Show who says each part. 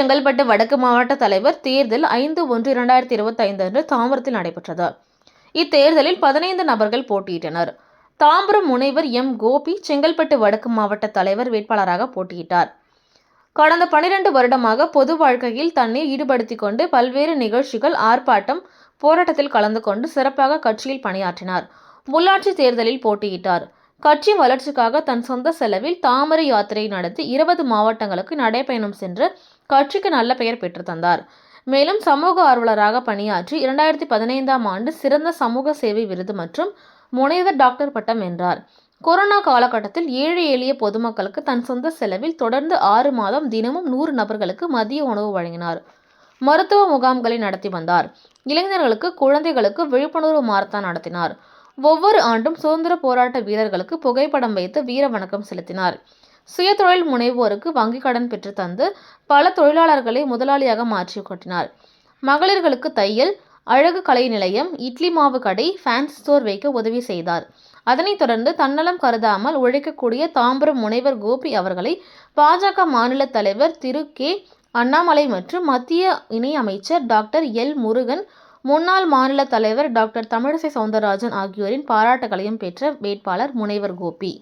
Speaker 1: செங்கல்பட்டு வடக்கு மாவட்ட தலைவர் தேர்தல் 5/1/2025 அன்று தாம்பரத்தில் நடைபெற்றது. இத்தேர்தலில் 15 நபர்கள் போட்டியிட்டனர். தாம்பரம் முனைவர் எம். கோபி செங்கல்பட்டு வடக்கு மாவட்ட தலைவர் வேட்பாளராக போட்டியிட்டார். கடந்த 12 வருடமாக பொது வாழ்க்கையில் தன்னை ஈடுபடுத்திக் கொண்டு பல்வேறு நிகழ்ச்சிகள், ஆர்ப்பாட்டம், போராட்டத்தில் கலந்து கொண்டு சிறப்பாக கட்சியில் பணியாற்றினார். உள்ளாட்சி தேர்தலில் போட்டியிட்டார். கட்சி வளர்ச்சிக்காக தன் சொந்த செலவில் தாமரை யாத்திரை நடத்தி 20 மாவட்டங்களுக்கு நடைபயணம் சென்று கட்சிக்கு நல்ல பெயர் பெற்று தந்தார். மேலும் சமூக ஆர்வலராக பணியாற்றி 2015ஆம் ஆண்டு சிறந்த சமூக சேவை விருது மற்றும் முனைவர் டாக்டர் பட்டம் வென்றார். கொரோனா காலகட்டத்தில் ஏழை எளிய பொதுமக்களுக்கு தன் சொந்த செலவில் தொடர்ந்து 6 மாதம் தினமும் 100 நபர்களுக்கு மதிய உணவு வழங்கினார். மருத்துவ முகாம்களை நடத்தி வந்தார். இளைஞர்களுக்கு, குழந்தைகளுக்கு விழிப்புணர்வு மாரத்தான் நடத்தினார். ஒவ்வொரு ஆண்டும் சுதந்திர போராட்ட வீரர்களுக்கு புகைப்படம் வைத்து வீர வணக்கம் செலுத்தினார். சுயதொழில் முனைவோருக்கு வங்கிக் கடன் பெற்று தந்து பல தொழிலாளர்களை முதலாளியாக மாற்றி காட்டினார். மகளிர்களுக்கு தையல், அழகு கலை நிலையம், இட்லி மாவு கடை, ஃபேன்சி ஸ்டோர் வைக்க உதவி செய்தார். அதனைத் தொடர்ந்து தன்னலம் கருதாமல் உழைக்கக்கூடிய தாம்பரம் முனைவர் கோபி அவர்களை பாஜக மாநில தலைவர் திரு கே. அண்ணாமலை மற்றும் மத்திய இணை அமைச்சர் டாக்டர் எல். முருகன், முன்னாள் மாநில தலைவர் டாக்டர் தமிழிசை சவுந்தரராஜன் ஆகியோரின் பாராட்டுகளையும் பெற்ற வேட்பாளர் முனைவர் கோபி.